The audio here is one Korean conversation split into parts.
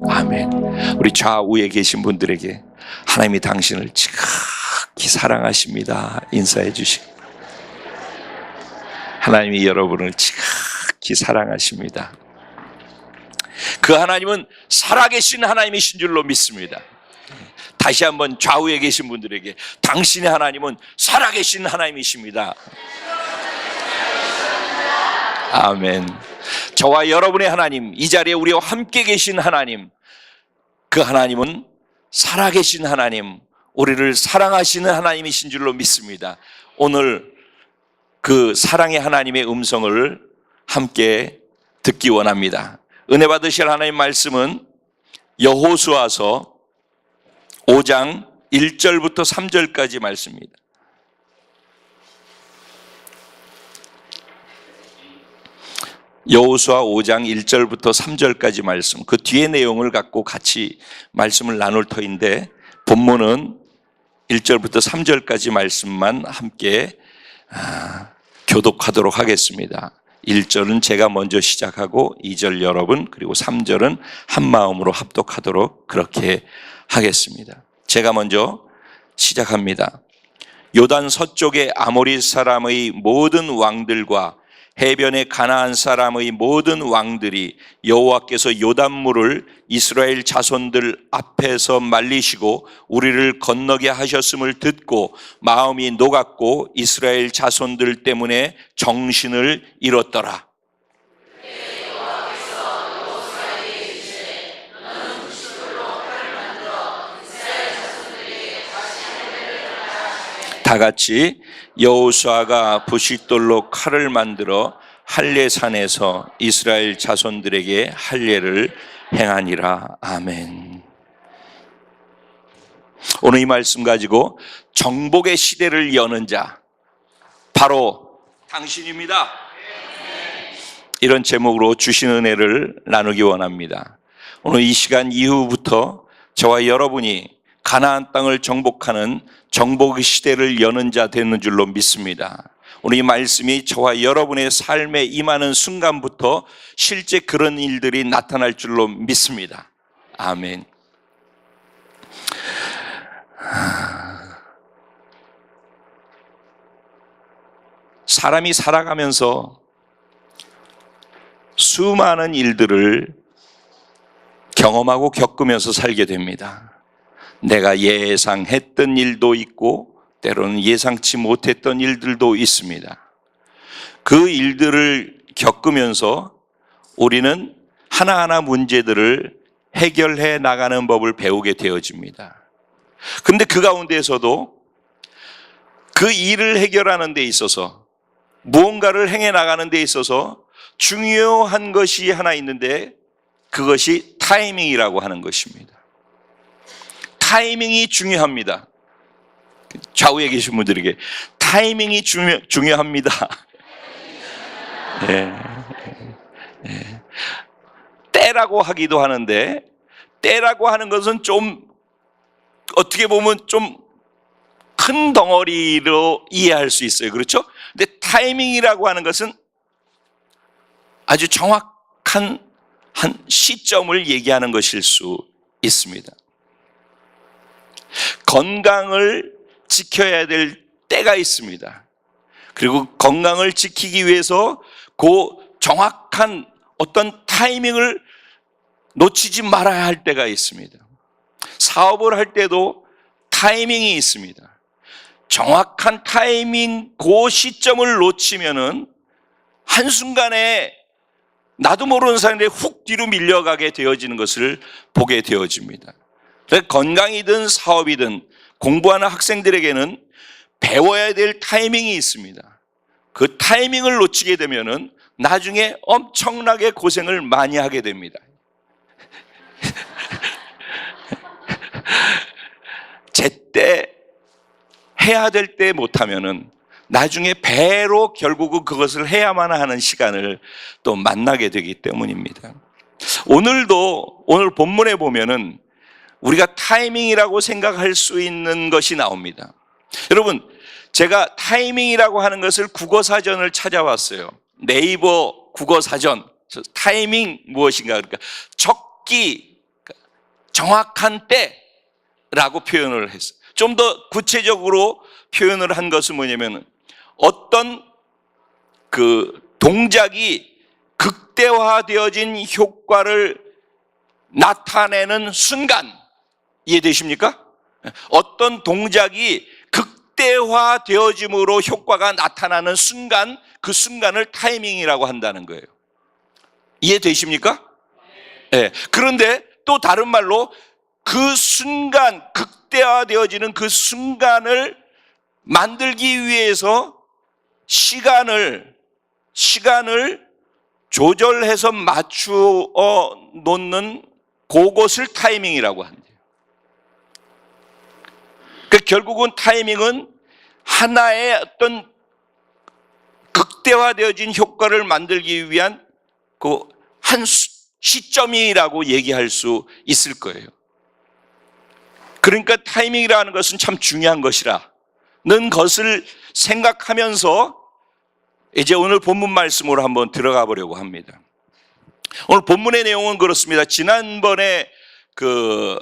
아멘. 우리 좌우에 계신 분들에게 하나님이 당신을 지극히 사랑하십니다 인사해 주시고, 하나님이 여러분을 지극히 사랑하십니다. 그 하나님은 살아계신 하나님이신 줄로 믿습니다. 다시 한번 좌우에 계신 분들에게 당신의 하나님은 살아계신 하나님이십니다. 아멘. 저와 여러분의 하나님, 이 자리에 우리와 함께 계신 하나님, 그 하나님은 살아계신 하나님, 우리를 사랑하시는 하나님이신 줄로 믿습니다. 오늘 그 사랑의 하나님의 음성을 함께 듣기 원합니다. 은혜 받으실 하나님 말씀은 여호수아서 5장 1절부터 3절까지 말씀입니다. 여호수아 5장 1절부터 3절까지 말씀, 그 뒤의 내용을 갖고 같이 말씀을 나눌 터인데, 본문은 1절부터 3절까지 말씀만 함께 교독하도록 하겠습니다. 1절은 제가 먼저 시작하고 2절 여러분, 그리고 3절은 한 마음으로 합독하도록 그렇게 하겠습니다. 제가 먼저 시작합니다. 요단 서쪽의 아모리 사람의 모든 왕들과 해변의 가나안 사람의 모든 왕들이 여호와께서 요단물을 이스라엘 자손들 앞에서 말리시고 우리를 건너게 하셨음을 듣고 마음이 녹았고 이스라엘 자손들 때문에 정신을 잃었더라. 다 같이 여호수아가 부싯돌로 칼을 만들어 할례산에서 이스라엘 자손들에게 할례를 행하니라. 아멘. 오늘 이 말씀 가지고 정복의 시대를 여는 자, 바로 당신입니다. 이런 제목으로 주신 은혜를 나누기 원합니다. 오늘 이 시간 이후부터 저와 여러분이 가나안 땅을 정복하는 정복의 시대를 여는 자 되는 줄로 믿습니다. 오늘 이 말씀이 저와 여러분의 삶에 임하는 순간부터 실제 그런 일들이 나타날 줄로 믿습니다. 아멘. 사람이 살아가면서 수많은 일들을 경험하고 겪으면서 살게 됩니다. 내가 예상했던 일도 있고 때로는 예상치 못했던 일들도 있습니다. 그 일들을 겪으면서 우리는 하나하나 문제들을 해결해 나가는 법을 배우게 되어집니다. 그런데 그 가운데에서도 그 일을 해결하는 데 있어서, 무언가를 행해 나가는 데 있어서 중요한 것이 하나 있는데, 그것이 타이밍이라고 하는 것입니다. 타이밍이 중요합니다. 좌우에 계신 분들에게 타이밍이 중요합니다. 네. 네. 때라고 하기도 하는데, 때라고 하는 것은 좀 어떻게 보면 좀 큰 덩어리로 이해할 수 있어요. 그렇죠? 근데 타이밍이라고 하는 것은 아주 정확한 한 시점을 얘기하는 것일 수 있습니다. 건강을 지켜야 될 때가 있습니다. 그리고 건강을 지키기 위해서 그 정확한 어떤 타이밍을 놓치지 말아야 할 때가 있습니다. 사업을 할 때도 타이밍이 있습니다. 정확한 타이밍, 그 시점을 놓치면은 한순간에 나도 모르는 사이에 훅 뒤로 밀려가게 되어지는 것을 보게 되어집니다. 건강이든 사업이든 공부하는 학생들에게는 배워야 될 타이밍이 있습니다. 그 타이밍을 놓치게 되면은 나중에 엄청나게 고생을 많이 하게 됩니다. 제때 해야 될 때 못하면은 나중에 배로 결국은 그것을 해야만 하는 시간을 또 만나게 되기 때문입니다. 오늘 본문에 보면은 우리가 타이밍이라고 생각할 수 있는 것이 나옵니다. 여러분, 제가 타이밍이라고 하는 것을 국어사전을 찾아봤어요. 네이버 국어사전. 타이밍 무엇인가? 그러니까 적기, 정확한 때라고 표현을 했어요. 좀 더 구체적으로 표현을 한 것은 뭐냐면 어떤 그 동작이 극대화되어진 효과를 나타내는 순간, 이해되십니까? 어떤 동작이 극대화되어짐으로 효과가 나타나는 순간, 그 순간을 타이밍이라고 한다는 거예요. 이해되십니까? 네. 그런데 또 다른 말로 그 순간, 극대화되어지는 그 순간을 만들기 위해서 시간을 조절해서 맞추어 놓는 그것을 타이밍이라고 한대요. 그러니까 결국은 타이밍은 하나의 어떤 극대화되어진 효과를 만들기 위한 그 한 시점이라고 얘기할 수 있을 거예요. 그러니까 타이밍이라는 것은 참 중요한 것이라는 것을 생각하면서 이제 오늘 본문 말씀으로 한번 들어가 보려고 합니다. 오늘 본문의 내용은 그렇습니다. 지난번에 그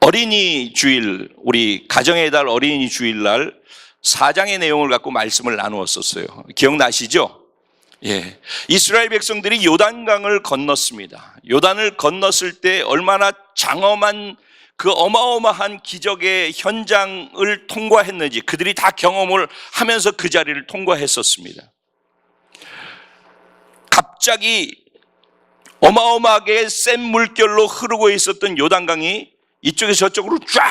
어린이 주일, 우리 가정의 달 어린이 주일날 4장의 내용을 갖고 말씀을 나누었었어요. 기억나시죠? 예. 이스라엘 백성들이 요단강을 건넜습니다. 요단을 건넜을 때 얼마나 장엄한 그 어마어마한 기적의 현장을 통과했는지 그들이 다 경험을 하면서 그 자리를 통과했었습니다. 갑자기 어마어마하게 센 물결로 흐르고 있었던 요단강이 이쪽에서 저쪽으로 쫙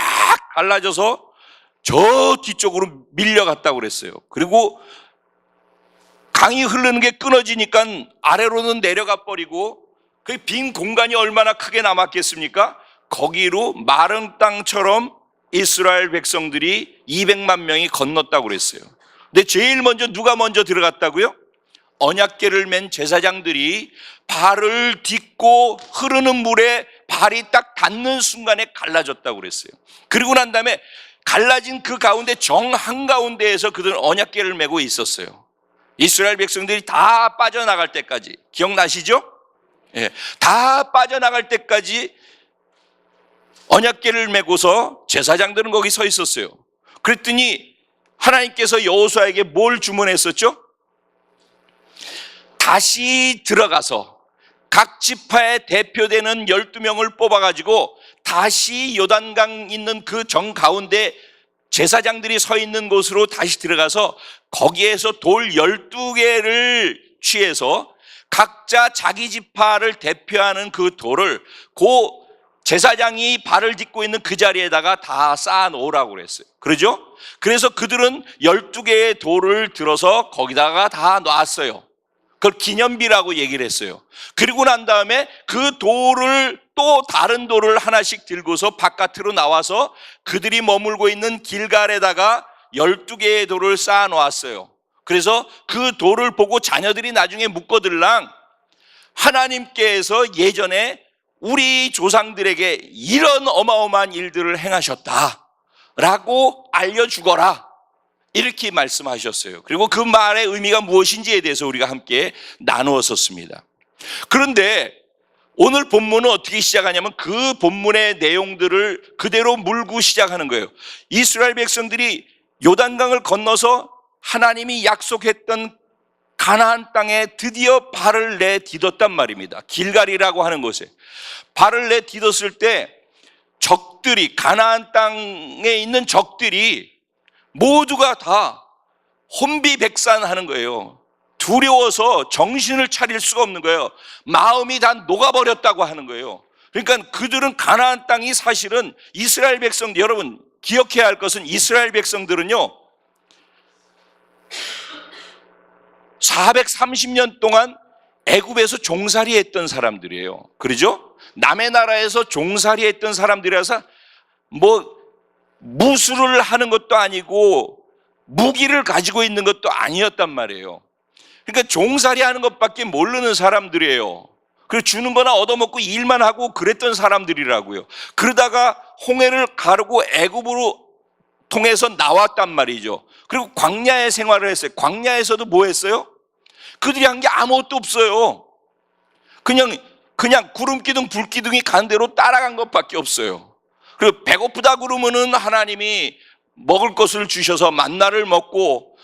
갈라져서 저 뒤쪽으로 밀려갔다고 그랬어요. 그리고 강이 흐르는 게 끊어지니까 아래로는 내려가 버리고 그 빈 공간이 얼마나 크게 남았겠습니까? 거기로 마른 땅처럼 이스라엘 백성들이 200만 명이 건넜다고 그랬어요. 근데 제일 먼저 누가 먼저 들어갔다고요? 언약궤를 맨 제사장들이 발을 딛고 흐르는 물에 발이 딱 닿는 순간에 갈라졌다고 그랬어요. 그리고 난 다음에 갈라진 그 가운데 정 한가운데에서 그들은 언약궤를 메고 있었어요. 이스라엘 백성들이 다 빠져나갈 때까지. 기억나시죠? 예, 다 빠져나갈 때까지 언약궤를 메고서 제사장들은 거기 서 있었어요. 그랬더니 하나님께서 여호수아에게 뭘 주문했었죠? 다시 들어가서 각 지파의 대표되는 12명을 뽑아가지고 다시 요단강 있는 그 정 가운데 제사장들이 서 있는 곳으로 다시 들어가서 거기에서 돌 12개를 취해서 각자 자기 지파를 대표하는 그 돌을 그 제사장이 발을 딛고 있는 그 자리에다가 다 쌓아 놓으라고 그랬어요. 그러죠? 그래서 그들은 12개의 돌을 들어서 거기다가 다 놨어요. 그걸 기념비라고 얘기를 했어요. 그리고 난 다음에 그 돌을 또 다른 돌을 하나씩 들고서 바깥으로 나와서 그들이 머물고 있는 길갈에다가 12개의 돌을 쌓아 놓았어요. 그래서 그 돌을 보고 자녀들이 나중에 묻거들랑 하나님께서 예전에 우리 조상들에게 이런 어마어마한 일들을 행하셨다라고 알려주거라, 이렇게 말씀하셨어요. 그리고 그 말의 의미가 무엇인지에 대해서 우리가 함께 나누었었습니다. 그런데 오늘 본문은 어떻게 시작하냐면 그 본문의 내용들을 그대로 물고 시작하는 거예요. 이스라엘 백성들이 요단강을 건너서 하나님이 약속했던 가나안 땅에 드디어 발을 내딛었단 말입니다. 길갈이라고 하는 곳에 발을 내딛었을 때 적들이, 가나안 땅에 있는 적들이 모두가 다 혼비백산하는 거예요. 두려워서 정신을 차릴 수가 없는 거예요. 마음이 다 녹아버렸다고 하는 거예요. 그러니까 그들은 가나안 땅이 사실은 이스라엘 백성들, 여러분 기억해야 할 것은 이스라엘 백성들은요 430년 동안 애굽에서 종살이 했던 사람들이에요. 그러죠? 남의 나라에서 종살이 했던 사람들이라서 뭐 무술을 하는 것도 아니고 무기를 가지고 있는 것도 아니었단 말이에요. 그러니까 종살이 하는 것밖에 모르는 사람들이에요. 그래서 주는 거나 얻어먹고 일만 하고 그랬던 사람들이라고요. 그러다가 홍해를 가르고 애굽으로 통해서 나왔단 말이죠. 그리고 광야의 생활을 했어요. 광야에서도 뭐 했어요? 그들이 한 게 아무것도 없어요. 그냥 그냥 구름기둥 불기둥이 간 대로 따라간 것밖에 없어요. 그리고 배고프다 그러면은 하나님이 먹을 것을 주셔서 만나를 먹고,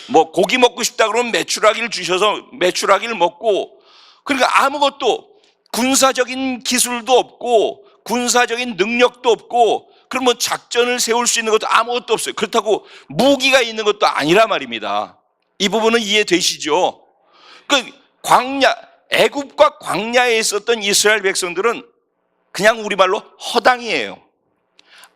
뭐 고기 먹고 싶다 그러면 메추라기를 주셔서 메추라기를 먹고, 그러니까 아무것도 군사적인 기술도 없고 군사적인 능력도 없고, 그러면 작전을 세울 수 있는 것도 아무것도 없어요. 그렇다고 무기가 있는 것도 아니라 말입니다. 이 부분은 이해되시죠? 그 광야, 애굽과 광야에 있었던 이스라엘 백성들은 그냥 우리말로 허당이에요.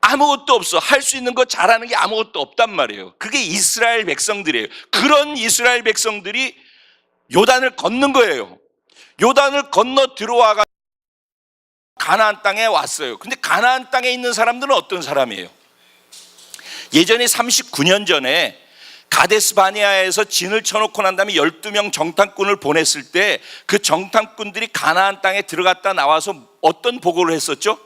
아무것도 없어. 할 수 있는 거 잘하는 게 아무것도 없단 말이에요. 그게 이스라엘 백성들이에요. 그런 이스라엘 백성들이 요단을 걷는 거예요. 요단을 건너 들어와가 가나안 땅에 왔어요. 근데 가나안 땅에 있는 사람들은 어떤 사람이에요? 예전에 39년 전에 가데스 바네아에서 진을 쳐놓고 난 다음에 12명 정탐꾼을 보냈을 때 그 정탐꾼들이 가나안 땅에 들어갔다 나와서 어떤 보고를 했었죠?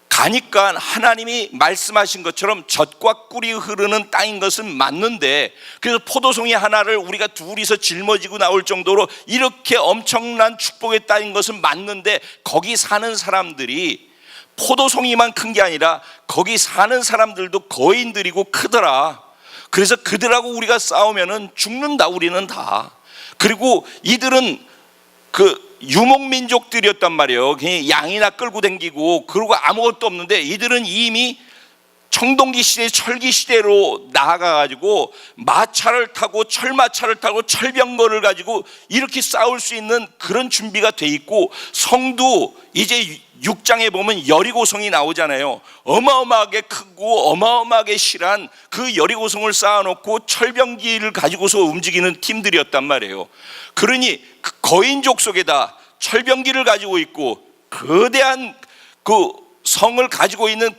가니까 하나님이 말씀하신 것처럼 젖과 꿀이 흐르는 땅인 것은 맞는데, 그래서 포도송이 하나를 우리가 둘이서 짊어지고 나올 정도로 이렇게 엄청난 축복의 땅인 것은 맞는데, 거기 사는 사람들이 포도송이만 큰 게 아니라 거기 사는 사람들도 거인들이고 크더라. 그래서 그들하고 우리가 싸우면은 죽는다, 우리는 다. 그리고 이들은 그 유목민족들이었단 말이에요. 그냥 양이나 끌고 다니고 그러고 아무것도 없는데, 이들은 이미 청동기 시대, 철기 시대로 나아가가지고 마차를 타고 철마차를 타고 철병거를 가지고 이렇게 싸울 수 있는 그런 준비가 돼 있고, 성도 이제 6장에 보면 여리고성이 나오잖아요. 어마어마하게 크고 어마어마하게 실한 그 여리고성을 쌓아놓고 철병기를 가지고서 움직이는 팀들이었단 말이에요. 그러니 그 거인족 속에다 철병기를 가지고 있고 거대한 그 성을 가지고 있는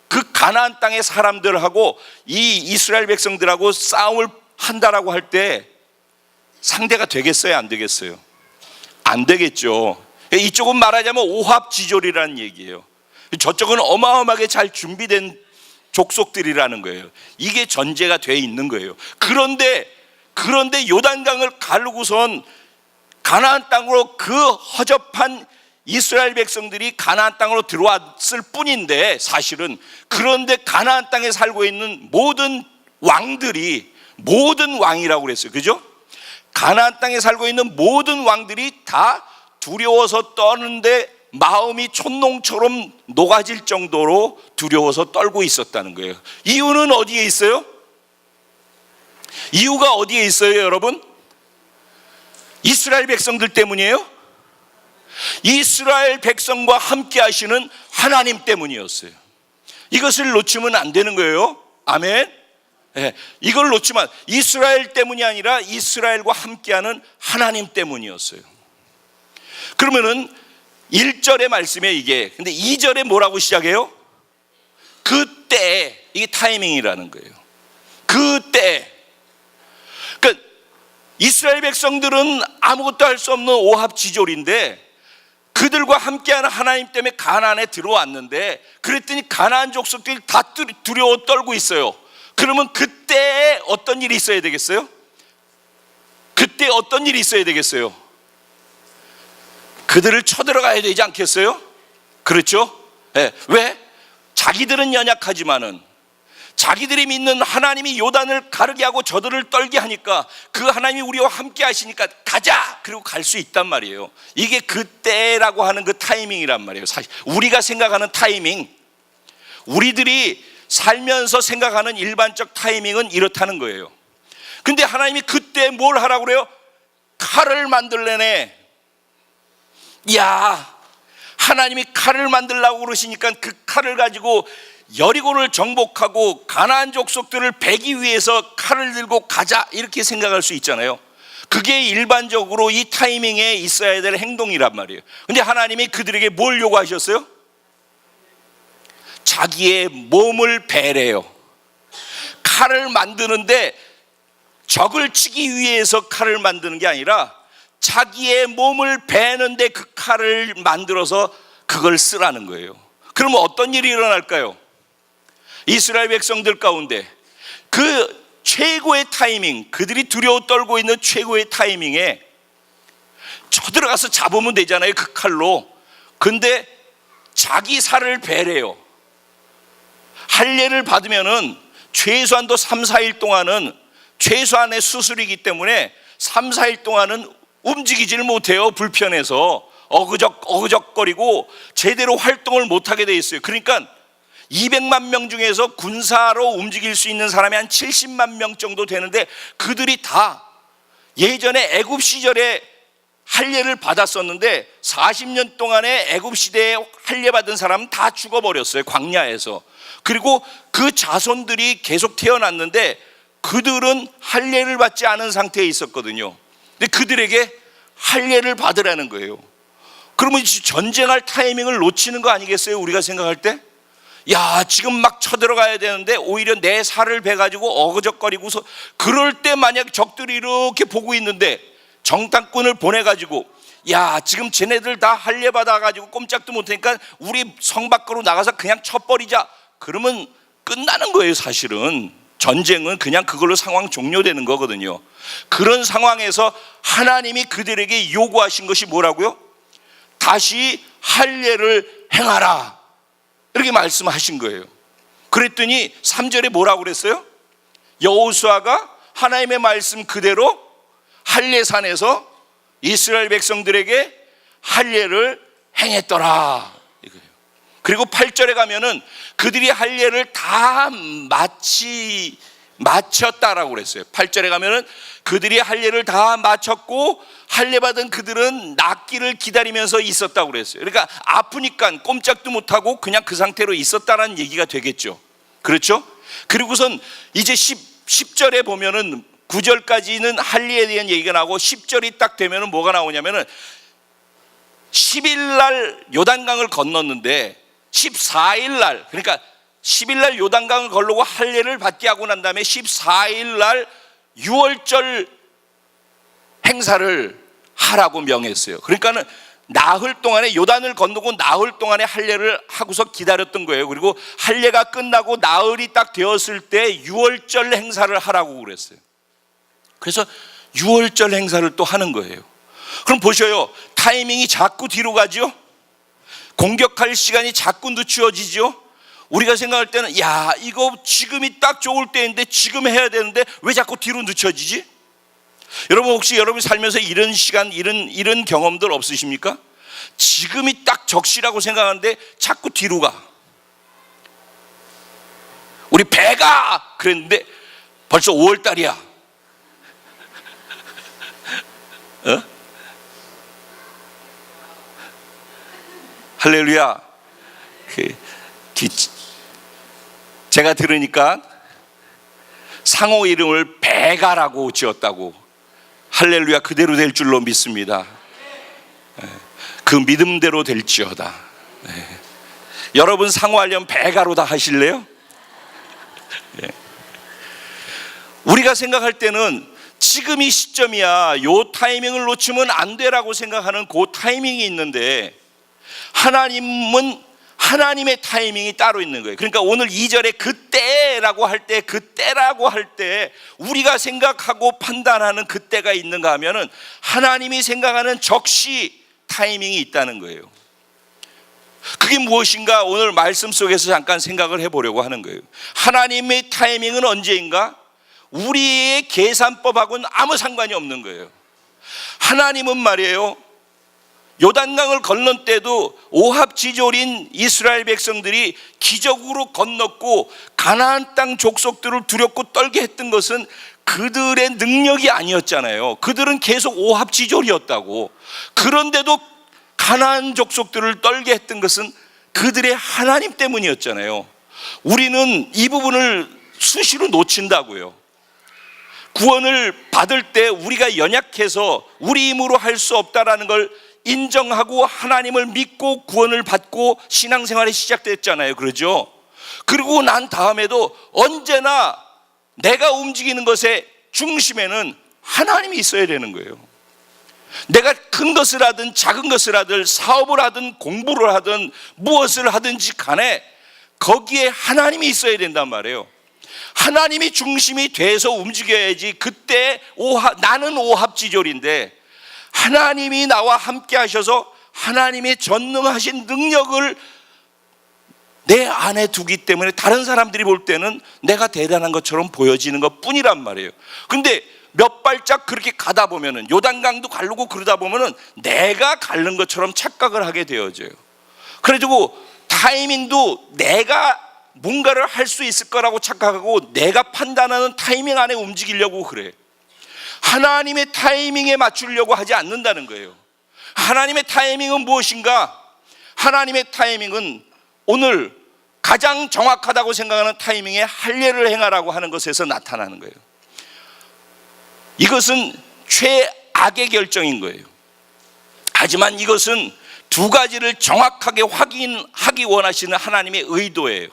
그 가나안 땅의 사람들하고 이 이스라엘 백성들하고 싸움을 한다라고 할 때 상대가 되겠어요, 안 되겠어요? 안 되겠죠. 이쪽은 말하자면 오합지졸이라는 얘기예요. 저쪽은 어마어마하게 잘 준비된 족속들이라는 거예요. 이게 전제가 돼 있는 거예요. 그런데 요단강을 가르고선 가나안 땅으로 그 허접한 이스라엘 백성들이 가나안 땅으로 들어왔을 뿐인데, 사실은 그런데 가나안 땅에 살고 있는 모든 왕들이, 모든 왕이라고 그랬어요. 그죠? 가나안 땅에 살고 있는 모든 왕들이 다 두려워서 떠는데 마음이 촛농처럼 녹아질 정도로 두려워서 떨고 있었다는 거예요. 이유는 어디에 있어요? 이유가 어디에 있어요, 여러분? 이스라엘 백성들 때문이에요? 이스라엘 백성과 함께 하시는 하나님 때문이었어요. 이것을 놓치면 안 되는 거예요. 아멘. 네, 이걸 놓치면, 이스라엘 때문이 아니라 이스라엘과 함께하는 하나님 때문이었어요. 그러면은 1절의 말씀에 이게, 근데 2절에 뭐라고 시작해요? 그때, 이게 타이밍이라는 거예요. 그때. 그러니까 이스라엘 백성들은 아무것도 할 수 없는 오합지졸인데, 그들과 함께하는 하나님 때문에 가나안에 들어왔는데, 그랬더니 가나안 족속들이 다 두려워 떨고 있어요. 그러면 그때 어떤 일이 있어야 되겠어요? 그때 어떤 일이 있어야 되겠어요? 그들을 쳐들어가야 되지 않겠어요? 그렇죠? 네. 왜? 자기들은 연약하지만은 자기들이 믿는 하나님이 요단을 가르게 하고 저들을 떨게 하니까, 그 하나님이 우리와 함께 하시니까 가자! 그리고 갈 수 있단 말이에요. 이게 그때라고 하는 그 타이밍이란 말이에요. 사실 우리가 생각하는 타이밍, 우리들이 살면서 생각하는 일반적 타이밍은 이렇다는 거예요. 근데 하나님이 그때 뭘 하라고 그래요? 칼을 만들래네. 야, 하나님이 칼을 만들라고 그러시니까 그 칼을 가지고 여리고를 정복하고 가나안 족속들을 베기 위해서 칼을 들고 가자, 이렇게 생각할 수 있잖아요. 그게 일반적으로 이 타이밍에 있어야 될 행동이란 말이에요. 근데 하나님이 그들에게 뭘 요구하셨어요? 자기의 몸을 베래요. 칼을 만드는데 적을 치기 위해서 칼을 만드는 게 아니라 자기의 몸을 베는데 그 칼을 만들어서 그걸 쓰라는 거예요. 그러면 어떤 일이 일어날까요? 이스라엘 백성들 가운데 그 최고의 타이밍, 그들이 두려워 떨고 있는 최고의 타이밍에 쳐들어가서 잡으면 되잖아요, 그 칼로. 근데 자기 살을 베래요. 할례를 받으면은 최소한도 3, 4일 동안은 최소한의 수술이기 때문에 3, 4일 동안은 움직이지를 못해요. 불편해서 어그적거리고 제대로 활동을 못하게 돼 있어요. 그러니까 200만 명 중에서 군사로 움직일 수 있는 사람이 한 70만 명 정도 되는데, 그들이 다 예전에 애굽 시절에 할례를 받았었는데 40년 동안에 애굽 시대에 할례 받은 사람은 다 죽어버렸어요, 광야에서. 그리고 그 자손들이 계속 태어났는데 그들은 할례를 받지 않은 상태에 있었거든요. 근데 그들에게 할례를 받으라는 거예요. 그러면 전쟁할 타이밍을 놓치는 거 아니겠어요, 우리가 생각할 때? 야, 지금 막 쳐들어가야 되는데 오히려 내 살을 베가지고 어그적거리고서, 그럴 때 만약 적들이 이렇게 보고 있는데 정탐꾼을 보내가지고, 야, 지금 쟤네들 다 할례 받아가지고 꼼짝도 못하니까 우리 성 밖으로 나가서 그냥 쳐버리자, 그러면 끝나는 거예요. 사실은 전쟁은 그냥 그걸로 상황 종료되는 거거든요. 그런 상황에서 하나님이 그들에게 요구하신 것이 뭐라고요? 다시 할례를 행하라, 이렇게 말씀하신 거예요. 그랬더니 3절에 뭐라고 그랬어요? 여호수아가 하나님의 말씀 그대로 할례산에서 이스라엘 백성들에게 할례를 행했더라, 이거예요. 그리고 8절에 가면은 그들이 할례를 다 마쳤다라고 그랬어요. 8절에 가면은 그들이 할례를 다 마쳤고 할례 받은 그들은 낫기를 기다리면서 있었다고 그랬어요. 그러니까 아프니까 꼼짝도 못하고 그냥 그 상태로 있었다라는 얘기가 되겠죠. 그렇죠? 그리고선 이제 10절에 보면은 9절까지는 할례에 대한 얘기가 나오고 10절이 딱 되면은 뭐가 나오냐면은 10일 날 요단강을 건넜는데 14일 날, 그러니까 10일 날 요단강을 걸르고 할례를 받게 하고 난 다음에 14일 날 유월절 행사를 하라고 명했어요. 그러니까는 나흘 동안에 요단을 건너고 나흘 동안에 할례를 하고서 기다렸던 거예요. 그리고 할례가 끝나고 나흘이 딱 되었을 때 유월절 행사를 하라고 그랬어요. 그래서 유월절 행사를 또 하는 거예요. 그럼 보셔요, 타이밍이 자꾸 뒤로 가죠. 공격할 시간이 자꾸 늦추어지죠. 우리가 생각할 때는 야, 이거 지금이 딱 좋을 때인데 지금 해야 되는데 왜 자꾸 뒤로 늦춰지지? 여러분, 혹시 여러분 살면서 이런 시간, 이런 경험들 없으십니까? 지금이 딱 적시라고 생각하는데 자꾸 뒤로 가. 우리 배가 그랬는데 벌써 5월 달이야. 어? 할렐루야. 제가 들으니까 상호 이름을 배가라고 지었다고. 할렐루야, 그대로 될 줄로 믿습니다. 그 믿음대로 될지어다. 여러분 상호하려면 배가로 다 하실래요? 우리가 생각할 때는 지금 이 시점이야, 요 타이밍을 놓치면 안 되라고 생각하는 그 타이밍이 있는데, 하나님은 하나님의 타이밍이 따로 있는 거예요. 그러니까 오늘 2절에 그때라고 할 때, 그때라고 할 때 우리가 생각하고 판단하는 그때가 있는가 하면은 하나님이 생각하는 적시 타이밍이 있다는 거예요. 그게 무엇인가 오늘 말씀 속에서 잠깐 생각을 해보려고 하는 거예요. 하나님의 타이밍은 언제인가? 우리의 계산법하고는 아무 상관이 없는 거예요. 하나님은 말이에요, 요단강을 건넌 때도 오합지졸인 이스라엘 백성들이 기적으로 건넜고 가나안 땅 족속들을 두렵고 떨게 했던 것은 그들의 능력이 아니었잖아요. 그들은 계속 오합지졸이었다고. 그런데도 가나안 족속들을 떨게 했던 것은 그들의 하나님 때문이었잖아요. 우리는 이 부분을 수시로 놓친다고요. 구원을 받을 때 우리가 연약해서 우리 힘으로 할 수 없다라는 걸 인정하고 하나님을 믿고 구원을 받고 신앙생활이 시작됐잖아요. 그러죠? 그리고 난 다음에도 언제나 내가 움직이는 것의 중심에는 하나님이 있어야 되는 거예요. 내가 큰 것을 하든 작은 것을 하든 사업을 하든 공부를 하든 무엇을 하든지 간에 거기에 하나님이 있어야 된단 말이에요. 하나님이 중심이 돼서 움직여야지. 그때 나는 오합지졸인데 하나님이 나와 함께 하셔서 하나님의 전능하신 능력을 내 안에 두기 때문에 다른 사람들이 볼 때는 내가 대단한 것처럼 보여지는 것 뿐이란 말이에요. 근데 몇 발짝 그렇게 가다 보면은, 요단강도 가르고 그러다 보면은 내가 가른 것처럼 착각을 하게 되어져요. 그래가지고 타이밍도 내가 뭔가를 할 수 있을 거라고 착각하고 내가 판단하는 타이밍 안에 움직이려고 그래. 하나님의 타이밍에 맞추려고 하지 않는다는 거예요. 하나님의 타이밍은 무엇인가? 하나님의 타이밍은 오늘 가장 정확하다고 생각하는 타이밍에 할례를 행하라고 하는 것에서 나타나는 거예요. 이것은 최악의 결정인 거예요. 하지만 이것은 두 가지를 정확하게 확인하기 원하시는 하나님의 의도예요.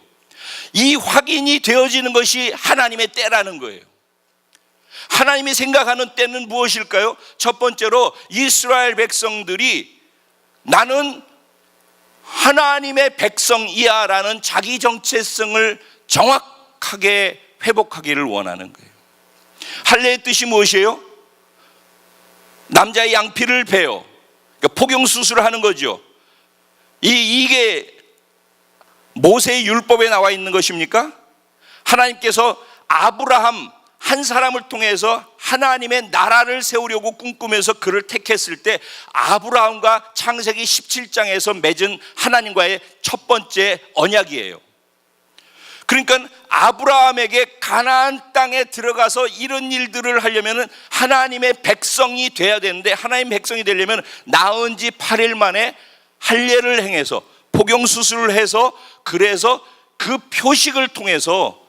이 확인이 되어지는 것이 하나님의 때라는 거예요. 하나님이 생각하는 때는 무엇일까요? 첫 번째로 이스라엘 백성들이 나는 하나님의 백성이야 라는 자기 정체성을 정확하게 회복하기를 원하는 거예요. 할례의 뜻이 무엇이에요? 남자의 양피를 베어, 그러니까 포경수술을 하는 거죠. 이게 모세의 율법에 나와 있는 것입니까? 하나님께서 아브라함 한 사람을 통해서 하나님의 나라를 세우려고 꿈꾸면서 그를 택했을 때 아브라함과 창세기 17장에서 맺은 하나님과의 첫 번째 언약이에요. 그러니까 아브라함에게 가나안 땅에 들어가서 이런 일들을 하려면 하나님의 백성이 돼야 되는데, 하나님의 백성이 되려면 낳은 지 8일 만에 할례를 행해서 포경수술을 해서, 그래서 그 표식을 통해서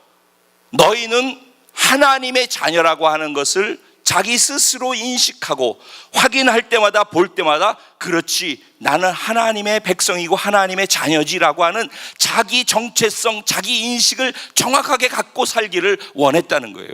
너희는 하나님의 자녀라고 하는 것을 자기 스스로 인식하고 확인할 때마다 볼 때마다 그렇지, 나는 하나님의 백성이고 하나님의 자녀지라고 하는 자기 정체성, 자기 인식을 정확하게 갖고 살기를 원했다는 거예요.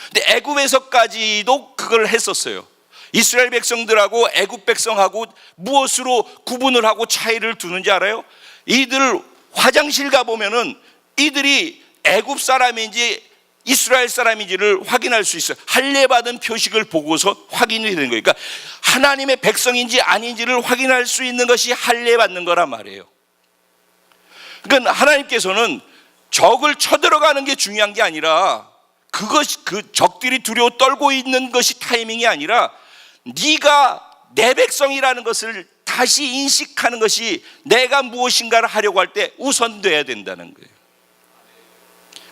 근데 애굽에서까지도 그걸 했었어요. 이스라엘 백성들하고 애굽 백성하고 무엇으로 구분을 하고 차이를 두는지 알아요? 이들 화장실 가보면은 이들이 애굽 사람인지 이스라엘 사람인지를 확인할 수 있어요. 할례 받은 표식을 보고서 확인이 되는 거예요. 그러니까 하나님의 백성인지 아닌지를 확인할 수 있는 것이 할례 받는 거란 말이에요. 그러니까 하나님께서는 적을 쳐들어가는 게 중요한 게 아니라, 그 적들이 두려워 떨고 있는 것이 타이밍이 아니라 네가 내 백성이라는 것을 다시 인식하는 것이 내가 무엇인가를 하려고 할 때 우선돼야 된다는 거예요.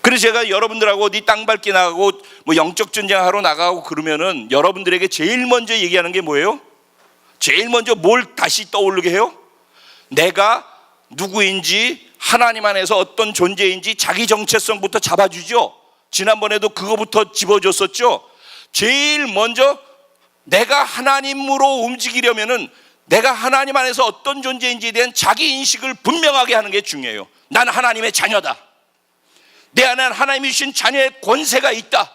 그래서 제가 여러분들하고 네 땅 밟기 나가고 뭐 영적 전쟁하러 나가고 그러면은 여러분들에게 제일 먼저 얘기하는 게 뭐예요? 제일 먼저 뭘 다시 떠오르게 해요? 내가 누구인지, 하나님 안에서 어떤 존재인지 자기 정체성부터 잡아주죠. 지난번에도 그거부터 집어줬었죠. 제일 먼저 내가 하나님으로 움직이려면은 내가 하나님 안에서 어떤 존재인지에 대한 자기 인식을 분명하게 하는 게 중요해요. 나는 하나님의 자녀다. 내 안에는 하나님이 주신 자녀의 권세가 있다.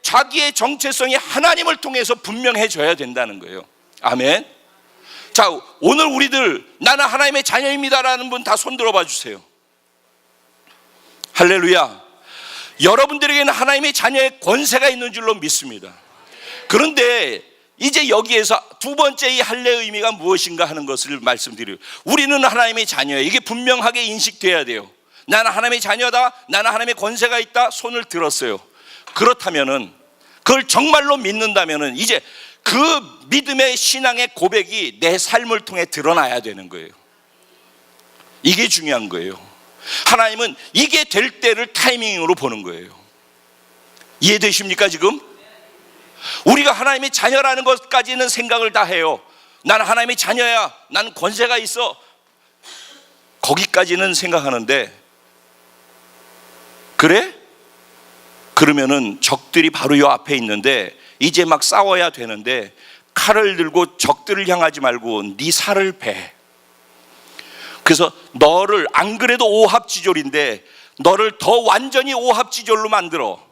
자기의 정체성이 하나님을 통해서 분명해져야 된다는 거예요. 아멘. 자, 오늘 우리들 나는 하나님의 자녀입니다라는 분 다 손 들어봐 주세요. 할렐루야. 여러분들에게는 하나님의 자녀의 권세가 있는 줄로 믿습니다. 그런데 이제 여기에서 두 번째 이 할례의 의미가 무엇인가 하는 것을 말씀드려요. 우리는 하나님의 자녀예요. 이게 분명하게 인식돼야 돼요. 나는 하나님의 자녀다, 나는 하나님의 권세가 있다, 손을 들었어요. 그렇다면은, 그걸 정말로 믿는다면은 이제 그 믿음의 신앙의 고백이 내 삶을 통해 드러나야 되는 거예요. 이게 중요한 거예요. 하나님은 이게 될 때를 타이밍으로 보는 거예요. 이해되십니까 지금? 우리가 하나님의 자녀라는 것까지는 생각을 다 해요. 나는 하나님의 자녀야, 나는 권세가 있어, 거기까지는 생각하는데, 그래? 그러면은 적들이 바로 요 앞에 있는데 이제 막 싸워야 되는데 칼을 들고 적들을 향하지 말고 네 살을 베. 그래서 너를, 안 그래도 오합지졸인데 너를 더 완전히 오합지졸로 만들어.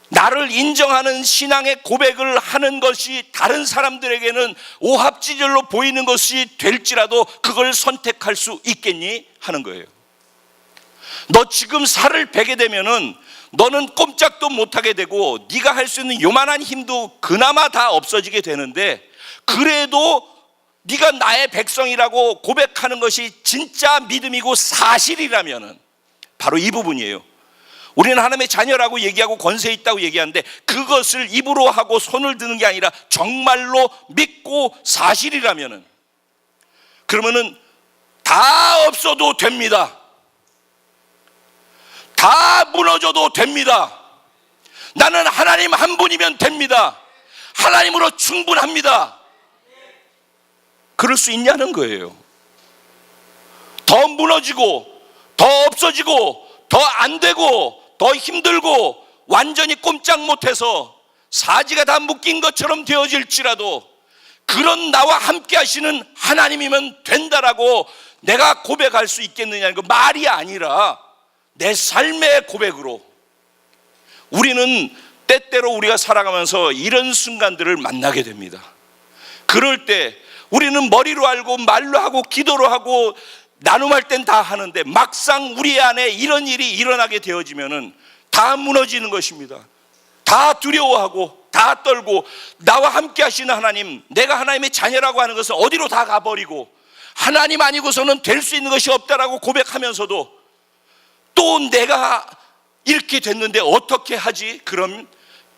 나를 인정하는 신앙의 고백을 하는 것이 다른 사람들에게는 오합지졸로 보이는 것이 될지라도 그걸 선택할 수 있겠니? 하는 거예요. 너 지금 살을 베게 되면은 너는 꼼짝도 못하게 되고 네가 할 수 있는 요만한 힘도 그나마 다 없어지게 되는데, 그래도 네가 나의 백성이라고 고백하는 것이 진짜 믿음이고 사실이라면은 바로 이 부분이에요. 우리는 하나님의 자녀라고 얘기하고 권세 있다고 얘기하는데, 그것을 입으로 하고 손을 드는 게 아니라 정말로 믿고 사실이라면은, 그러면은 다 없어도 됩니다. 다 무너져도 됩니다. 나는 하나님 한 분이면 됩니다. 하나님으로 충분합니다. 그럴 수 있냐는 거예요. 더 무너지고 더 없어지고 더 안 되고 더 힘들고 완전히 꼼짝 못해서 사지가 다 묶인 것처럼 되어질지라도 그런 나와 함께 하시는 하나님이면 된다라고 내가 고백할 수 있겠느냐는 거 말이 아니라 내 삶의 고백으로. 우리는 때때로 우리가 살아가면서 이런 순간들을 만나게 됩니다. 그럴 때 우리는 머리로 알고 말로 하고 기도로 하고 나눔할 땐 다 하는데, 막상 우리 안에 이런 일이 일어나게 되어지면은 다 무너지는 것입니다. 다 두려워하고 다 떨고, 나와 함께 하시는 하나님, 내가 하나님의 자녀라고 하는 것은 어디로 다 가버리고 하나님 아니고서는 될 수 있는 것이 없다라고 고백하면서도 또 내가 이렇게 됐는데 어떻게 하지? 그럼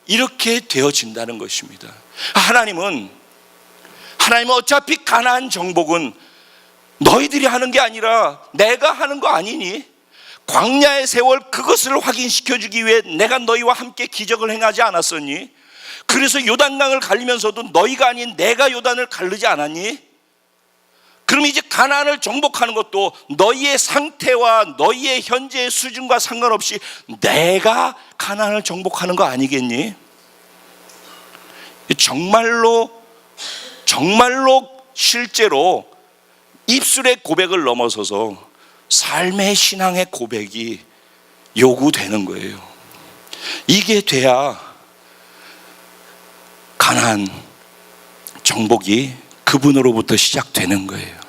이렇게 되어진다는 것입니다. 하나님은 어차피 가나안 정복은 너희들이 하는 게 아니라 내가 하는 거 아니니? 광야의 세월 그것을 확인시켜 주기 위해 내가 너희와 함께 기적을 행하지 않았었니? 그래서 요단강을 갈리면서도 너희가 아닌 내가 요단을 가르지 않았니? 그럼 이제 가나안을 정복하는 것도 너희의 상태와 너희의 현재의 수준과 상관없이 내가 가나안을 정복하는 거 아니겠니? 정말로 실제로 입술의 고백을 넘어서서 삶의 신앙의 고백이 요구되는 거예요. 이게 돼야 가나안 정복이 그분으로부터 시작되는 거예요.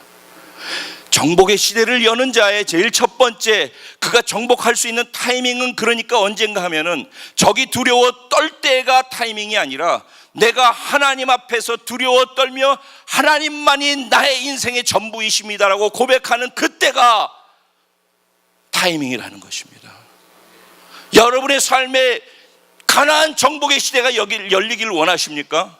정복의 시대를 여는 자의 제일 첫 번째, 그가 정복할 수 있는 타이밍은 그러니까 언젠가 하면은 적이 두려워 떨 때가 타이밍이 아니라 내가 하나님 앞에서 두려워 떨며 하나님만이 나의 인생의 전부이십니다라고 고백하는 그때가 타이밍이라는 것입니다. 여러분의 삶에 가나안 정복의 시대가 열리기를 원하십니까?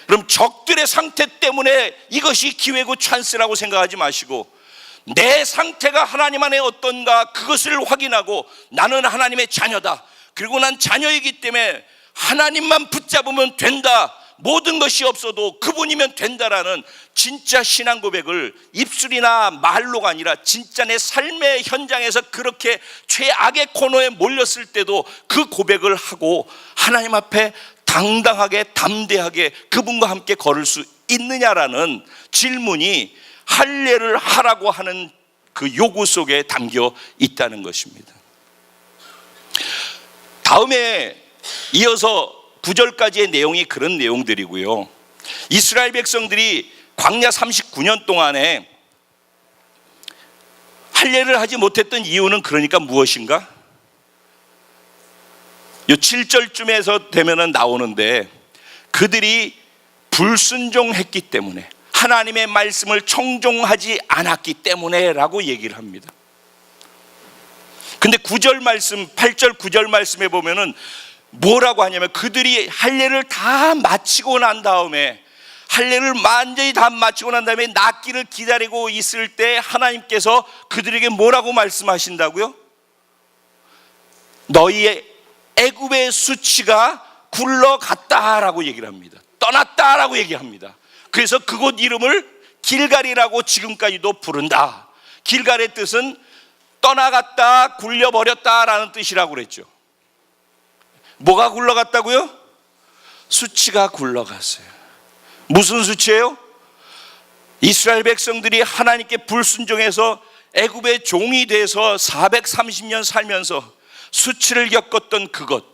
그럼 적들의 상태 때문에 이것이 기회고 찬스라고 생각하지 마시고, 내 상태가 하나님 안에 어떤가 그것을 확인하고 나는 하나님의 자녀다, 그리고 난 자녀이기 때문에 하나님만 붙잡으면 된다, 모든 것이 없어도 그분이면 된다라는 진짜 신앙 고백을 입술이나 말로가 아니라 진짜 내 삶의 현장에서 그렇게 최악의 코너에 몰렸을 때도 그 고백을 하고 하나님 앞에 당당하게 담대하게 그분과 함께 걸을 수 있느냐라는 질문이 할례를 하라고 하는 그 요구 속에 담겨 있다는 것입니다. 다음에 이어서 9절까지의 내용이 그런 내용들이고요. 이스라엘 백성들이 광야 39년 동안에 할례를 하지 못했던 이유는 그러니까 무엇인가? 요 7절쯤에서 되면은 나오는데, 그들이 불순종했기 때문에, 하나님의 말씀을 청종하지 않았기 때문에 라고 얘기를 합니다. 근데 9절 말씀, 8절 9절 말씀에 보면은 뭐라고 하냐면, 그들이 할례를 다 마치고 난 다음에, 할례를 완전히 다 마치고 난 다음에 낫기를 기다리고 있을 때 하나님께서 그들에게 뭐라고 말씀하신다고요? 너희의 애굽의 수치가 굴러갔다라고 얘기를 합니다. 떠났다라고 얘기합니다. 그래서 그곳 이름을 길갈이라고 지금까지도 부른다. 길갈의 뜻은 떠나갔다, 굴려버렸다라는 뜻이라고 그랬죠. 뭐가 굴러갔다고요? 수치가 굴러갔어요. 무슨 수치예요? 이스라엘 백성들이 하나님께 불순종해서 애굽의 종이 돼서 430년 살면서 수치를 겪었던 그것,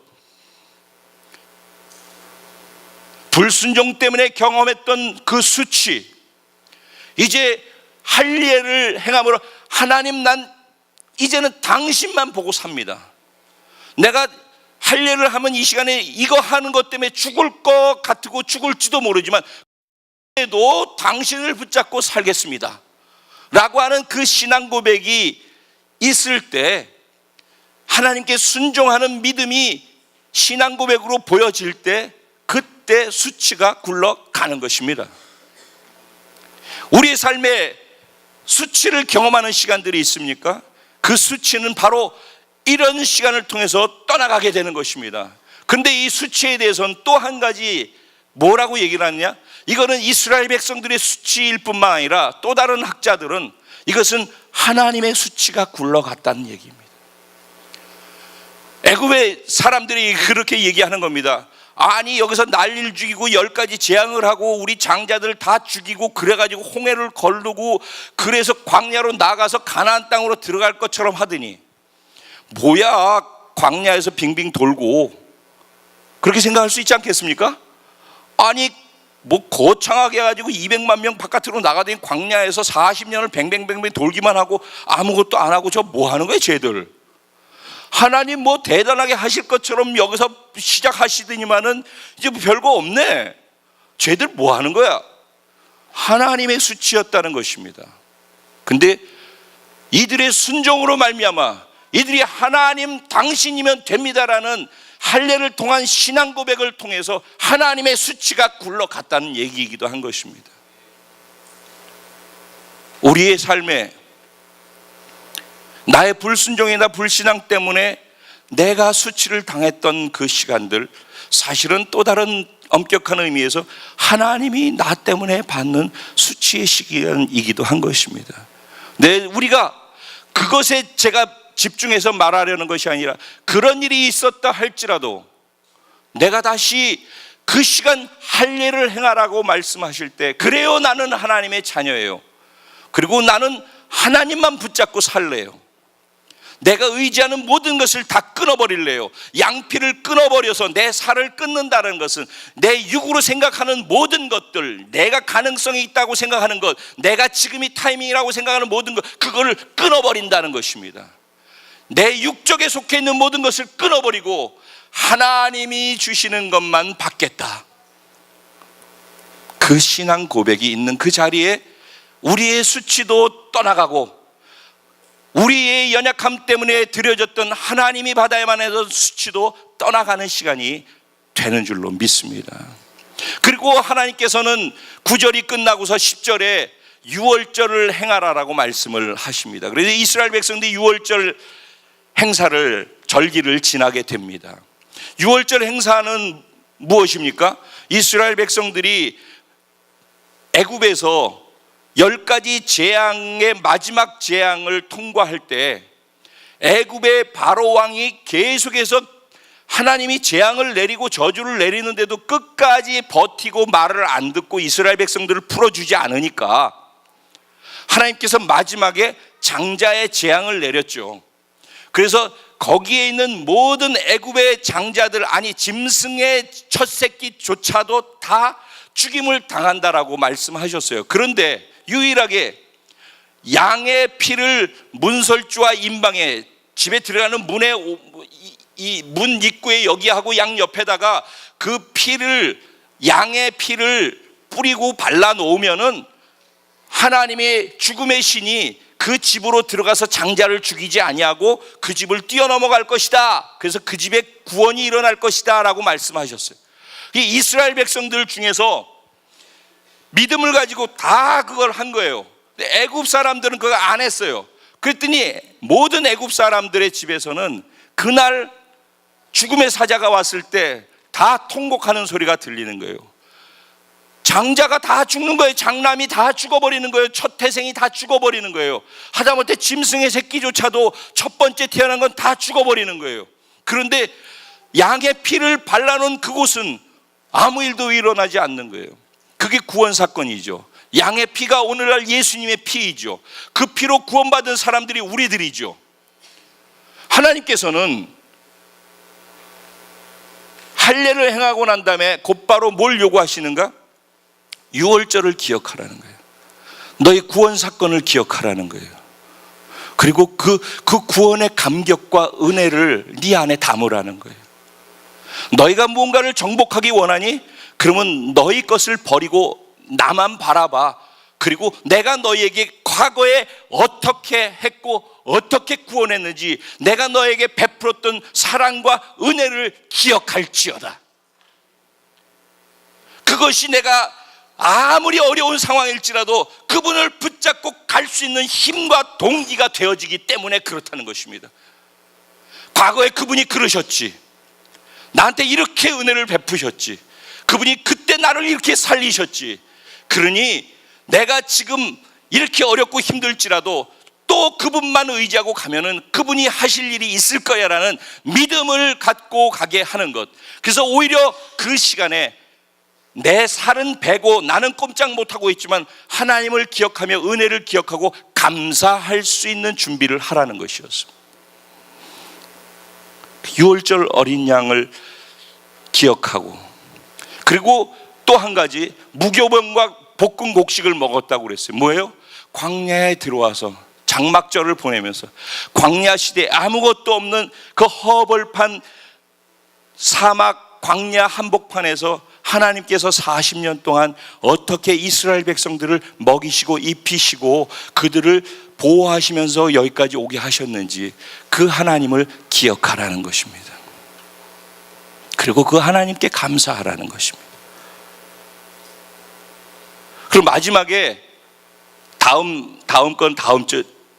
불순종 때문에 경험했던 그 수치, 이제 할례를 행함으로 하나님 난 이제는 당신만 보고 삽니다. 내가 할례를 하면 이 시간에 이거 하는 것 때문에 죽을 것 같고 죽을지도 모르지만 그래도 당신을 붙잡고 살겠습니다 라고 하는 그 신앙 고백이 있을 때 하나님께 순종하는 믿음이 신앙 고백으로 보여질 때 그때 수치가 굴러가는 것입니다. 우리의 삶에 수치를 경험하는 시간들이 있습니까? 그 수치는 바로 이런 시간을 통해서 떠나가게 되는 것입니다. 그런데 이 수치에 대해서는 또 한 가지 뭐라고 얘기를 하느냐? 이거는 이스라엘 백성들의 수치일 뿐만 아니라 또 다른 학자들은 이것은 하나님의 수치가 굴러갔다는 얘기입니다. 애굽의 사람들이 그렇게 얘기하는 겁니다. 아니 여기서 난리를 죽이고 10가지 재앙을 하고 우리 장자들 다 죽이고 그래가지고 홍해를 거르고 그래서 광야로 나가서 가나안 땅으로 들어갈 것처럼 하더니 뭐야 광야에서 빙빙 돌고 그렇게 생각할 수 있지 않겠습니까? 아니 뭐 거창하게 해가지고 200만 명 바깥으로 나가더니 광야에서 40년을 뱅뱅뱅뱅 돌기만 하고 아무것도 안 하고 저 뭐 하는 거예요 쟤들? 하나님 뭐 대단하게 하실 것처럼 여기서 시작하시더니만은 이제 별거 없네. 쟤들 뭐 하는 거야? 하나님의 수치였다는 것입니다. 근데 이들의 순종으로 말미암아 이들이 하나님 당신이면 됩니다라는 할례를 통한 신앙 고백을 통해서 하나님의 수치가 굴러갔다는 얘기이기도 한 것입니다. 우리의 삶에 나의 불순종이나 불신앙 때문에 내가 수치를 당했던 그 시간들, 사실은 또 다른 엄격한 의미에서 하나님이 나 때문에 받는 수치의 시기이기도 한 것입니다. 우리가 그것에 제가 집중해서 말하려는 것이 아니라 그런 일이 있었다 할지라도 내가 다시 그 시간 할례를 행하라고 말씀하실 때 그래요 나는 하나님의 자녀예요. 그리고 나는 하나님만 붙잡고 살래요. 내가 의지하는 모든 것을 다 끊어버릴래요. 양피를 끊어버려서 내 살을 끊는다는 것은 내 육으로 생각하는 모든 것들, 내가 가능성이 있다고 생각하는 것, 내가 지금이 타이밍이라고 생각하는 모든 것, 그거를 끊어버린다는 것입니다. 내 육적에 속해 있는 모든 것을 끊어버리고 하나님이 주시는 것만 받겠다. 그 신앙 고백이 있는 그 자리에 우리의 수치도 떠나가고 우리의 연약함 때문에 드려졌던 하나님이 받아야만 해서 수치도 떠나가는 시간이 되는 줄로 믿습니다. 그리고 하나님께서는 9절이 끝나고서 10절에 유월절을 행하라라고 말씀을 하십니다. 그래서 이스라엘 백성들이 유월절 행사를 절기를 지나게 됩니다. 유월절 행사는 무엇입니까? 이스라엘 백성들이 애굽에서 10가지 재앙의 마지막 재앙을 통과할 때 애굽의 바로 왕이 계속해서 하나님이 재앙을 내리고 저주를 내리는데도 끝까지 버티고 말을 안 듣고 이스라엘 백성들을 풀어주지 않으니까 하나님께서 마지막에 장자의 재앙을 내렸죠. 그래서 거기에 있는 모든 애굽의 장자들, 아니 짐승의 첫 새끼조차도 다 죽임을 당한다라고 말씀하셨어요. 그런데 유일하게 양의 피를 문설주와 임방에 집에 들어가는 문에 이 문 입구에 여기하고 양 옆에다가 그 피를 양의 피를 뿌리고 발라 놓으면은 하나님의 죽음의 신이 그 집으로 들어가서 장자를 죽이지 아니하고 그 집을 뛰어넘어갈 것이다. 그래서 그 집에 구원이 일어날 것이다 라고 말씀하셨어요. 이 이스라엘 백성들 중에서 믿음을 가지고 다 그걸 한 거예요. 애굽 사람들은 그거 안 했어요. 그랬더니 모든 애굽 사람들의 집에서는 그날 죽음의 사자가 왔을 때 다 통곡하는 소리가 들리는 거예요. 장자가 다 죽는 거예요. 장남이 다 죽어버리는 거예요. 첫 태생이 다 죽어버리는 거예요. 하다못해 짐승의 새끼조차도 첫 번째 태어난 건 다 죽어버리는 거예요. 그런데 양의 피를 발라놓은 그곳은 아무 일도 일어나지 않는 거예요. 그게 구원 사건이죠. 양의 피가 오늘날 예수님의 피이죠. 그 피로 구원받은 사람들이 우리들이죠. 하나님께서는 할례를 행하고 난 다음에 곧바로 뭘 요구하시는가? 유월절을 기억하라는 거예요. 너희 구원 사건을 기억하라는 거예요. 그리고 그 구원의 감격과 은혜를 네 안에 담으라는 거예요. 너희가 무언가를 정복하기 원하니? 그러면 너희 것을 버리고 나만 바라봐. 그리고 내가 너희에게 과거에 어떻게 했고 어떻게 구원했는지, 내가 너에게 베풀었던 사랑과 은혜를 기억할지어다. 그것이 내가 아무리 어려운 상황일지라도 그분을 붙잡고 갈 수 있는 힘과 동기가 되어지기 때문에 그렇다는 것입니다. 과거에 그분이 그러셨지. 나한테 이렇게 은혜를 베푸셨지. 그분이 그때 나를 이렇게 살리셨지. 그러니 내가 지금 이렇게 어렵고 힘들지라도 또 그분만 의지하고 가면은 그분이 하실 일이 있을 거야 라는 믿음을 갖고 가게 하는 것. 그래서 오히려 그 시간에 내 살은 배고 나는 꼼짝 못하고 있지만 하나님을 기억하며 은혜를 기억하고 감사할 수 있는 준비를 하라는 것이었습니다. 유월절 어린 양을 기억하고, 그리고 또 한 가지 무교병과 볶은 곡식을 먹었다고 그랬어요. 뭐예요? 광야에 들어와서 장막절을 보내면서 광야 시대에 아무것도 없는 그 허벌판 사막 광야 한복판에서 하나님께서 40년 동안 어떻게 이스라엘 백성들을 먹이시고 입히시고 그들을 보호하시면서 여기까지 오게 하셨는지 그 하나님을 기억하라는 것입니다. 그리고 그 하나님께 감사하라는 것입니다. 그럼 마지막에 다음 건 다음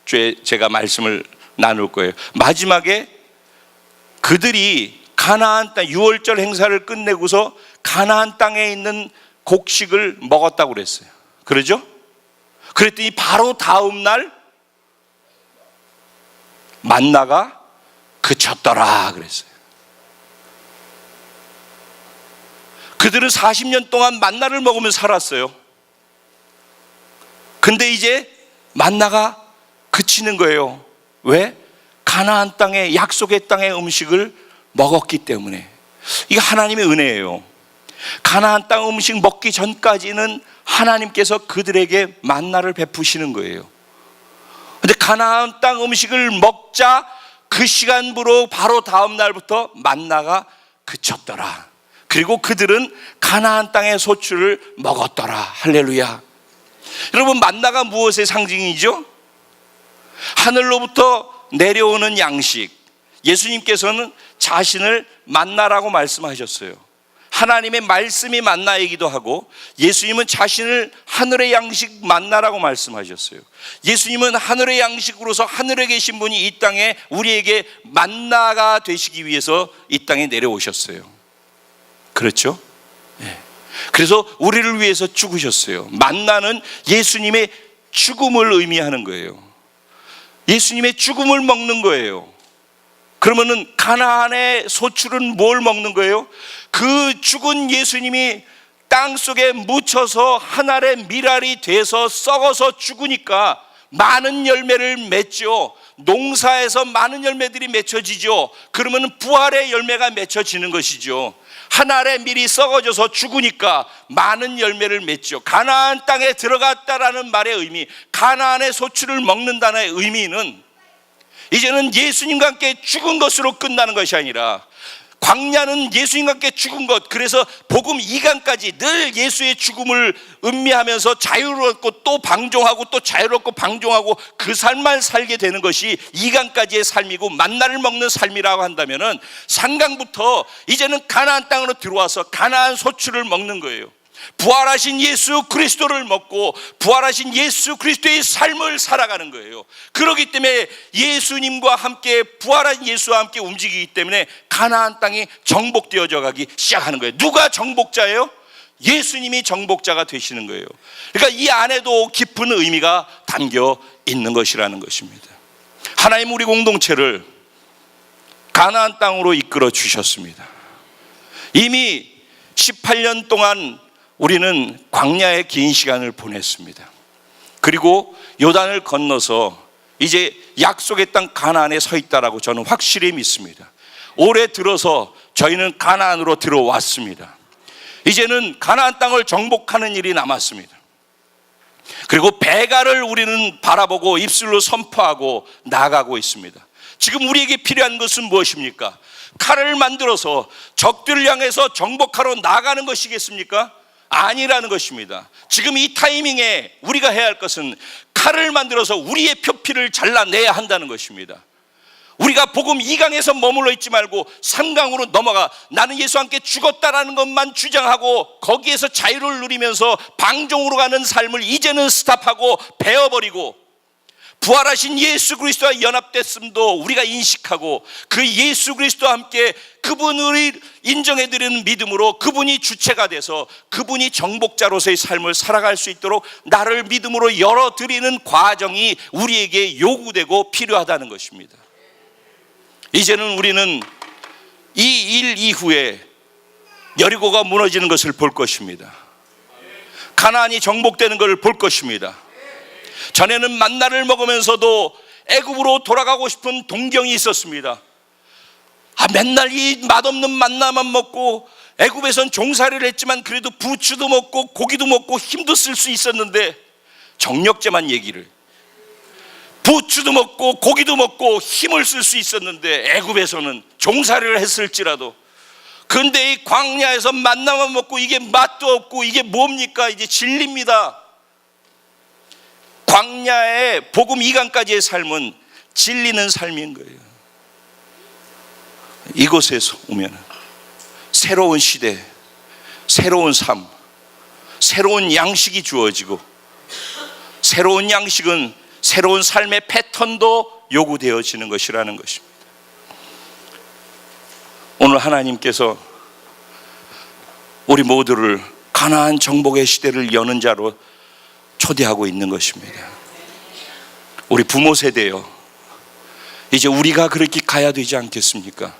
주에 제가 말씀을 나눌 거예요. 마지막에 그들이 가나안 땅 유월절 행사를 끝내고서 가나안 땅에 있는 곡식을 먹었다고 그랬어요. 그러죠? 그랬더니 바로 다음 날 만나가 그쳤더라 그랬어요. 그들은 40년 동안 만나를 먹으며 살았어요. 근데 이제 만나가 그치는 거예요. 왜? 가나안 땅의 약속의 땅의 음식을 먹었기 때문에. 이게 하나님의 은혜예요. 가나안 땅 음식 먹기 전까지는 하나님께서 그들에게 만나를 베푸시는 거예요. 근데 가나안 땅 음식을 먹자 그 시간부로 바로 다음 날부터 만나가 그쳤더라. 그리고 그들은 가나안 땅의 소출을 먹었더라. 할렐루야. 여러분, 만나가 무엇의 상징이죠? 하늘로부터 내려오는 양식. 예수님께서는 자신을 만나라고 말씀하셨어요. 하나님의 말씀이 만나이기도 하고 예수님은 자신을 하늘의 양식 만나라고 말씀하셨어요. 예수님은 하늘의 양식으로서 하늘에 계신 분이 이 땅에 우리에게 만나가 되시기 위해서 이 땅에 내려오셨어요. 그렇죠? 네. 그래서 우리를 위해서 죽으셨어요. 만나는 예수님의 죽음을 의미하는 거예요. 예수님의 죽음을 먹는 거예요. 그러면은 가나안의 소출은 뭘 먹는 거예요? 그 죽은 예수님이 땅 속에 묻혀서 한 알의 밀알이 돼서 썩어서 죽으니까 많은 열매를 맺죠. 농사에서 많은 열매들이 맺혀지죠. 그러면 부활의 열매가 맺혀지는 것이죠. 한 알의 밀이 썩어져서 죽으니까 많은 열매를 맺죠. 가나안 땅에 들어갔다라는 말의 의미, 가나안의 소출을 먹는다는 의미는 이제는 예수님과 함께 죽은 것으로 끝나는 것이 아니라 광야는 예수님과 함께 죽은 것, 그래서 복음 2강까지 늘 예수의 죽음을 음미하면서 자유롭고 또 방종하고 또 자유롭고 방종하고 그 삶만 살게 되는 것이 2강까지의 삶이고 만나를 먹는 삶이라고 한다면은 3강부터 이제는 가나안 땅으로 들어와서 가나안 소출을 먹는 거예요. 부활하신 예수 그리스도를 먹고 부활하신 예수 그리스도의 삶을 살아가는 거예요. 그렇기 때문에 예수님과 함께 부활한 예수와 함께 움직이기 때문에 가나안 땅이 정복되어져 가기 시작하는 거예요. 누가 정복자예요? 예수님이 정복자가 되시는 거예요. 그러니까 이 안에도 깊은 의미가 담겨 있는 것이라는 것입니다. 하나님 우리 공동체를 가나안 땅으로 이끌어 주셨습니다. 이미 18년 동안 우리는 광야의 긴 시간을 보냈습니다. 그리고 요단을 건너서 이제 약속의 땅 가나안에 서 있다라고 저는 확실히 믿습니다. 올해 들어서 저희는 가나안으로 들어왔습니다. 이제는 가나안 땅을 정복하는 일이 남았습니다. 그리고 배가를 우리는 바라보고 입술로 선포하고 나아가고 있습니다. 지금 우리에게 필요한 것은 무엇입니까? 칼을 만들어서 적들을 향해서 정복하러 나가는 것이겠습니까? 아니라는 것입니다. 지금 이 타이밍에 우리가 해야 할 것은 칼을 만들어서 우리의 표피를 잘라내야 한다는 것입니다. 우리가 복음 2강에서 머물러 있지 말고 3강으로 넘어가 나는 예수와 함께 죽었다라는 것만 주장하고 거기에서 자유를 누리면서 방종으로 가는 삶을 이제는 스탑하고 베어버리고 부활하신 예수 그리스도와 연합됐음도 우리가 인식하고 그 예수 그리스도와 함께 그분을 인정해드리는 믿음으로 그분이 주체가 돼서 그분이 정복자로서의 삶을 살아갈 수 있도록 나를 믿음으로 열어드리는 과정이 우리에게 요구되고 필요하다는 것입니다. 이제는 우리는 이 일 이후에 여리고가 무너지는 것을 볼 것입니다. 가나안이 정복되는 것을 볼 것입니다. 전에는 만나를 먹으면서도 애굽으로 돌아가고 싶은 동경이 있었습니다. 맨날 이 맛없는 만나만 먹고 애굽에선 종살이를 했지만 그래도 부추도 먹고 고기도 먹고 힘도 쓸 수 있었는데 정력제만 얘기를 부추도 먹고 고기도 먹고 힘을 쓸 수 있었는데 애굽에서는 종살이를 했을지라도 근데 이 광야에서 만나만 먹고 이게 맛도 없고 이게 뭡니까? 이제 진리입니다. 광야의 복음 2강까지의 삶은 진리는 삶인 거예요. 이곳에서 오면 새로운 시대, 새로운 삶, 새로운 양식이 주어지고 새로운 양식은 새로운 삶의 패턴도 요구되어지는 것이라는 것입니다. 오늘 하나님께서 우리 모두를 가나안 정복의 시대를 여는 자로 초대하고 있는 것입니다. 우리 부모 세대요, 이제 우리가 그렇게 가야 되지 않겠습니까?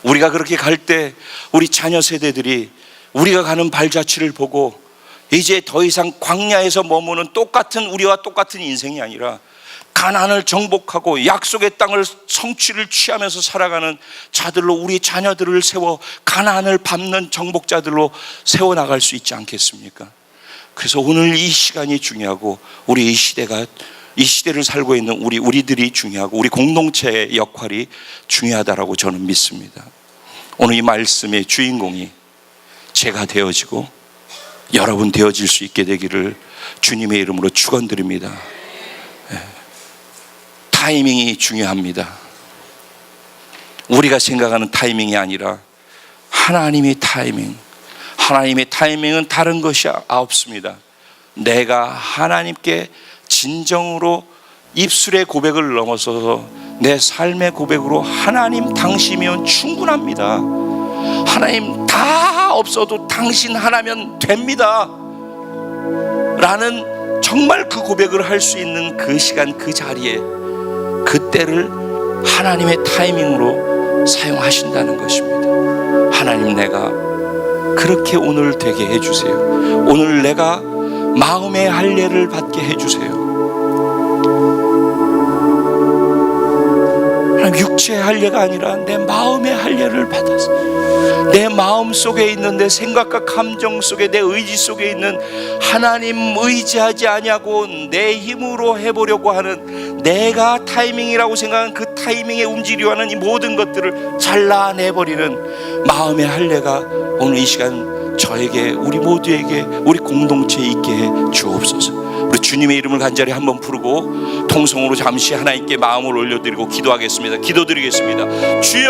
우리가 그렇게 갈 때 우리 자녀 세대들이 우리가 가는 발자취를 보고 이제 더 이상 광야에서 머무는 우리와 똑같은 인생이 아니라 가나안을 정복하고 약속의 땅을 성취를 취하면서 살아가는 자들로 우리 자녀들을 세워 가나안을 밟는 정복자들로 세워나갈 수 있지 않겠습니까? 그래서 오늘 이 시간이 중요하고 우리 이 시대를 살고 있는 우리들이 중요하고 우리 공동체의 역할이 중요하다라고 저는 믿습니다. 오늘 이 말씀의 주인공이 제가 되어지고 여러분 되어질 수 있게 되기를 주님의 이름으로 축원드립니다. 타이밍이 중요합니다. 우리가 생각하는 타이밍이 아니라 하나님의 타이밍은 다른 것이 없습니다. 내가 하나님께 진정으로 입술의 고백을 넘어서서 내 삶의 고백으로 하나님 당신이면 충분합니다. 하나님 다 없어도 당신 하나면 됩니다 라는 정말 그 고백을 할 수 있는 그 시간 그 자리에 그때를 하나님의 타이밍으로 사용하신다는 것입니다. 하나님, 내가 그렇게 오늘 되게 해주세요. 오늘 내가 마음의 할례를 받게 해주세요. 육체의 할례가 아니라 내 마음의 할례를 받아서 내 마음 속에 있는 내 생각과 감정 속에 내 의지 속에 있는 하나님 의지하지 아니하고 내 힘으로 해보려고 하는 내가 타이밍이라고 생각하는 그 타이밍에 움직이려 하는 이 모든 것들을 잘라내버리는 마음의 할례가 오늘 이 시간 저에게 우리 모두에게 우리 공동체에 있게 해 주옵소서. 우리 주님의 이름을 간절히 한번 부르고 통성으로 잠시 하나님께 마음을 올려드리고 기도하겠습니다. 기도드리겠습니다. 주여,